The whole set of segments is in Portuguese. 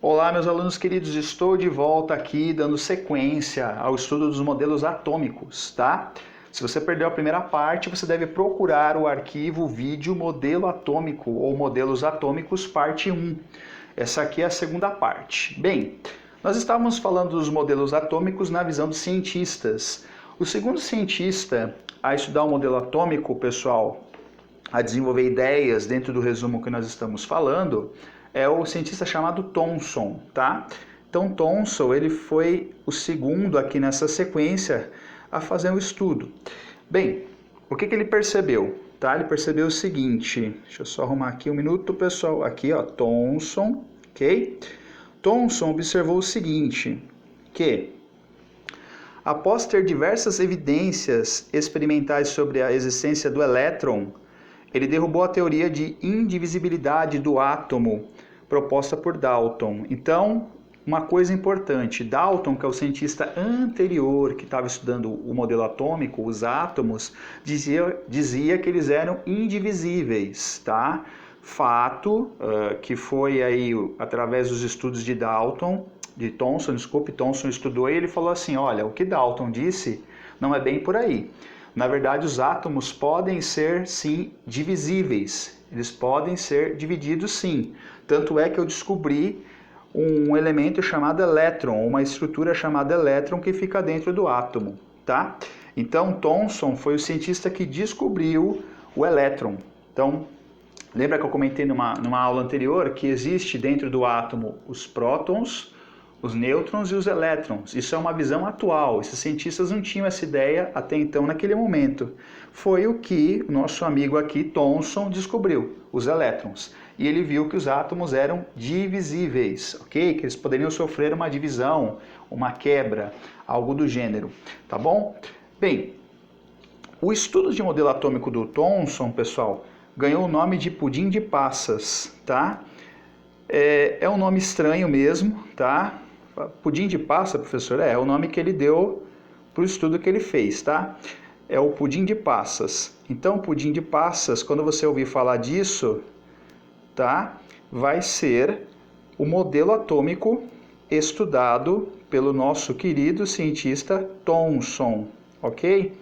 Olá, meus alunos queridos, estou de volta aqui dando sequência ao estudo dos modelos atômicos, tá? Se você perdeu a primeira parte, você deve procurar o arquivo vídeo modelo atômico ou modelos atômicos parte 1. Essa aqui é a segunda parte. Bem, nós estávamos falando dos modelos atômicos na visão dos cientistas. O segundo cientista a estudar o modelo atômico, pessoal, a desenvolver ideias dentro do resumo que nós estamos falando, é o cientista chamado Thomson, tá? Então Thomson, ele foi o segundo aqui nessa sequência a fazer um estudo. Bem, o que ele percebeu? Tá? Ele percebeu o seguinte, deixa eu só arrumar aqui um minuto, pessoal. Aqui, ó, Thomson, ok? Thomson observou o seguinte, que após ter diversas evidências experimentais sobre a existência do elétron, ele derrubou a teoria de indivisibilidade do átomo proposta por Dalton. Então, uma coisa importante, Dalton, que é o cientista anterior que estava estudando o modelo atômico, os átomos, dizia que eles eram indivisíveis, tá? Fato que foi aí através dos estudos de Thomson estudou e ele falou assim, olha, o que Dalton disse não é bem por aí. Na verdade, os átomos podem ser, sim, divisíveis. Eles podem ser divididos, sim. Tanto é que eu descobri um elemento chamado elétron, uma estrutura chamada elétron que fica dentro do átomo, tá? Então, Thomson foi o cientista que descobriu o elétron. Então, lembra que eu comentei numa aula anterior que existe dentro do átomo os prótons, os nêutrons e os elétrons. Isso é uma visão atual. Esses cientistas não tinham essa ideia até então, naquele momento. Foi o que o nosso amigo aqui, Thomson, descobriu, os elétrons. E ele viu que os átomos eram divisíveis, ok? Que eles poderiam sofrer uma divisão, uma quebra, algo do gênero, tá bom? Bem, o estudo de modelo atômico do Thomson, pessoal, ganhou o nome de pudim de passas, tá? É um nome estranho mesmo, tá? Pudim de passa, professor, é o nome que ele deu para o estudo que ele fez, tá? É o pudim de passas. Então, pudim de passas, quando você ouvir falar disso, tá? Vai ser o modelo atômico estudado pelo nosso querido cientista Thomson, ok?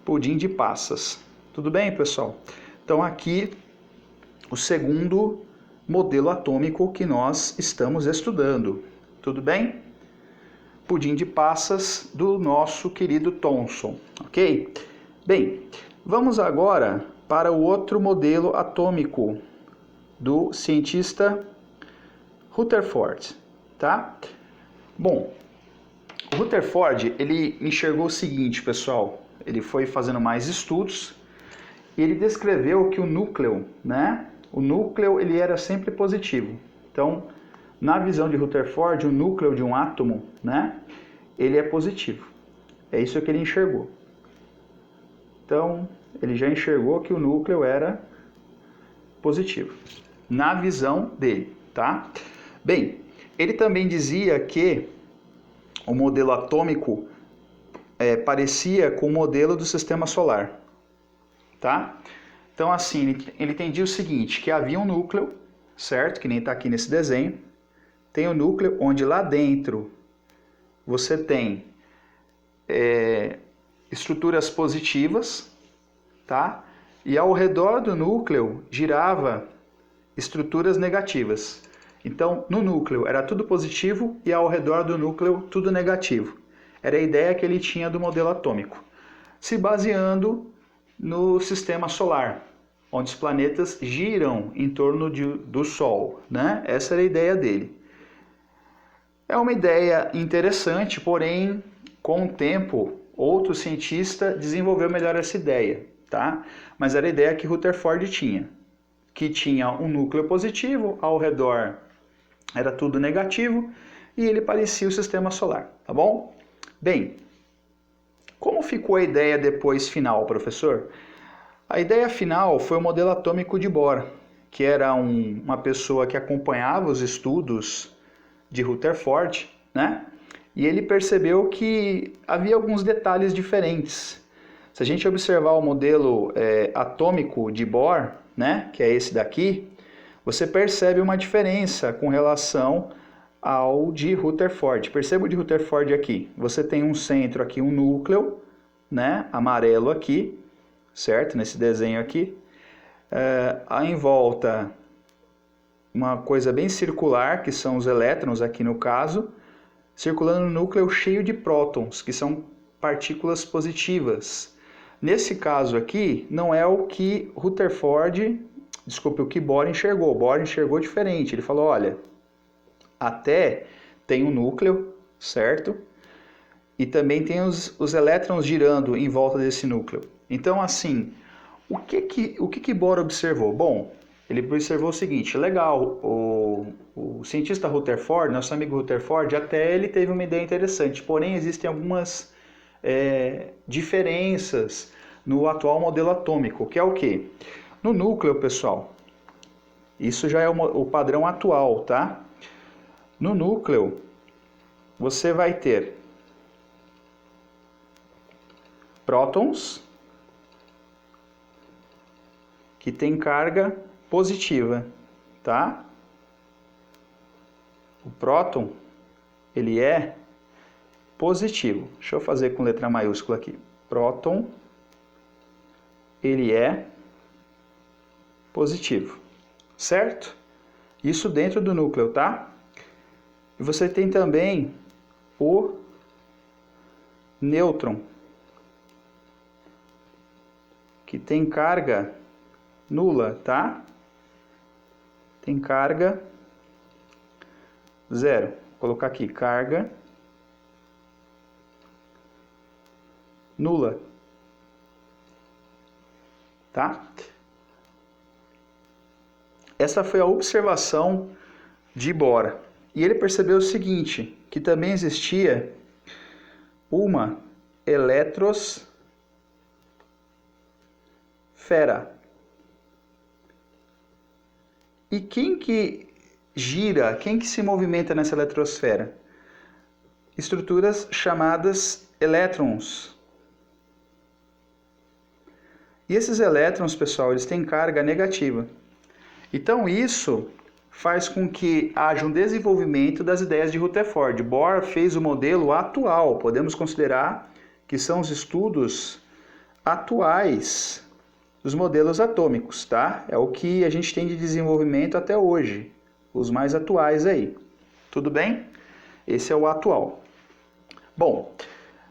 Pudim de passas. Tudo bem, pessoal? Então, aqui, o segundo modelo atômico que nós estamos estudando. Tudo bem? Pudim de passas do nosso querido Thomson, ok? Bem, vamos agora para o outro modelo atômico do cientista Rutherford, tá? Bom, o Rutherford, ele enxergou o seguinte, pessoal, ele foi fazendo mais estudos e ele descreveu que o núcleo, né? O núcleo, ele era sempre positivo. Então, na visão de Rutherford, o núcleo de um átomo, né, ele é positivo. É isso que ele enxergou. Então, ele já enxergou que o núcleo era positivo, na visão dele, tá? Bem, ele também dizia que o modelo atômico parecia com o modelo do sistema solar, tá? Então, assim, ele entendia o seguinte, que havia um núcleo, certo? Que nem está aqui nesse desenho. Tem o núcleo onde lá dentro você tem estruturas positivas, tá? E ao redor do núcleo girava estruturas negativas. Então, no núcleo era tudo positivo e ao redor do núcleo tudo negativo. Era a ideia que ele tinha do modelo atômico, se baseando no sistema solar, onde os planetas giram em torno do Sol, né? Essa era a ideia dele. É uma ideia interessante, porém, com o tempo, outro cientista desenvolveu melhor essa ideia, tá? Mas era a ideia que Rutherford tinha, que tinha um núcleo positivo, ao redor era tudo negativo, e ele parecia o sistema solar, tá bom? Bem, como ficou a ideia depois final, professor? A ideia final foi o modelo atômico de Bohr, que era uma pessoa que acompanhava os estudos de Rutherford, né? E ele percebeu que havia alguns detalhes diferentes. Se a gente observar o modelo atômico de Bohr, né, que é esse daqui, você percebe uma diferença com relação ao de Rutherford. Perceba o de Rutherford aqui. Você tem um centro aqui, um núcleo, né, amarelo aqui, certo? Nesse desenho aqui. Em volta, uma coisa bem circular, que são os elétrons aqui no caso, circulando no núcleo cheio de prótons, que são partículas positivas. Nesse caso aqui, não é o que o que Bohr enxergou. Bohr enxergou diferente. Ele falou, olha, até tem um núcleo, certo? E também tem os elétrons girando em volta desse núcleo. Então, assim, o que Bohr observou? Bom, ele observou o seguinte, legal, o cientista Rutherford, nosso amigo Rutherford, até ele teve uma ideia interessante, porém existem algumas diferenças no atual modelo atômico, que é o quê? No núcleo, pessoal, isso já é o padrão atual, tá? No núcleo, você vai ter prótons que tem carga positiva, tá? O próton, ele é positivo. Deixa eu fazer com letra maiúscula aqui. Próton, ele é positivo, certo? Isso dentro do núcleo, tá? E você tem também o nêutron, que tem carga nula, tá? Tem carga zero. Vou colocar aqui, carga nula, tá? Essa foi a observação de Bohr. E ele percebeu o seguinte, que também existia uma eletrosfera. E quem que gira, quem que se movimenta nessa eletrosfera? Estruturas chamadas elétrons. E esses elétrons, pessoal, eles têm carga negativa. Então isso faz com que haja um desenvolvimento das ideias de Rutherford. Bohr fez o modelo atual, podemos considerar que são os estudos atuais dos modelos atômicos, tá? É o que a gente tem de desenvolvimento até hoje, os mais atuais aí. Tudo bem? Esse é o atual. Bom,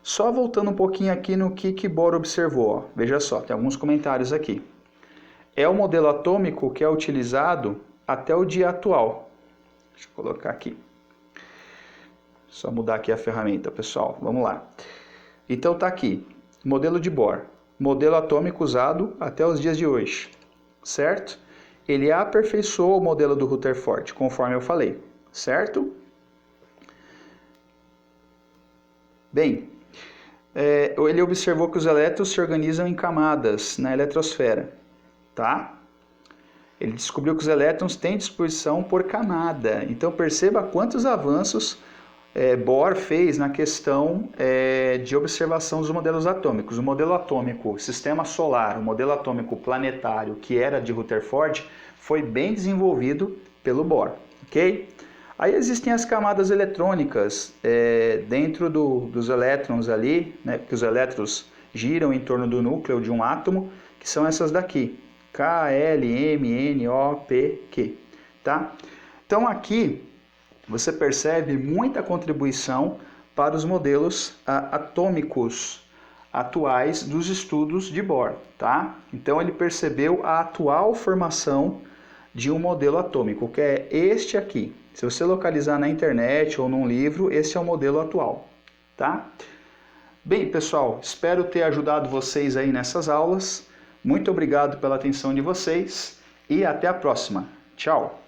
só voltando um pouquinho aqui no que Bohr observou, ó. Veja só, tem alguns comentários aqui. É o modelo atômico que é utilizado até o dia atual. Deixa eu colocar aqui. Só mudar aqui a ferramenta, pessoal. Vamos lá. Então tá aqui, modelo de Bohr. Modelo atômico usado até os dias de hoje, certo? Ele aperfeiçoou o modelo do Rutherford, conforme eu falei, certo? Bem, ele observou que os elétrons se organizam em camadas na eletrosfera, tá? Ele descobriu que os elétrons têm disposição por camada. Então perceba quantos avanços Bohr fez na questão de observação dos modelos atômicos. O modelo atômico sistema solar, o modelo atômico planetário, que era de Rutherford, foi bem desenvolvido pelo Bohr, ok? Aí existem as camadas eletrônicas dentro dos elétrons ali, né, que os elétrons giram em torno do núcleo de um átomo, que são essas daqui, K, L, M, N, O, P, Q, tá? Então aqui você percebe muita contribuição para os modelos atômicos atuais dos estudos de Bohr, tá? Então ele percebeu a atual formação de um modelo atômico, que é este aqui. Se você localizar na internet ou num livro, esse é o modelo atual, tá? Bem, pessoal, espero ter ajudado vocês aí nessas aulas. Muito obrigado pela atenção de vocês e até a próxima. Tchau!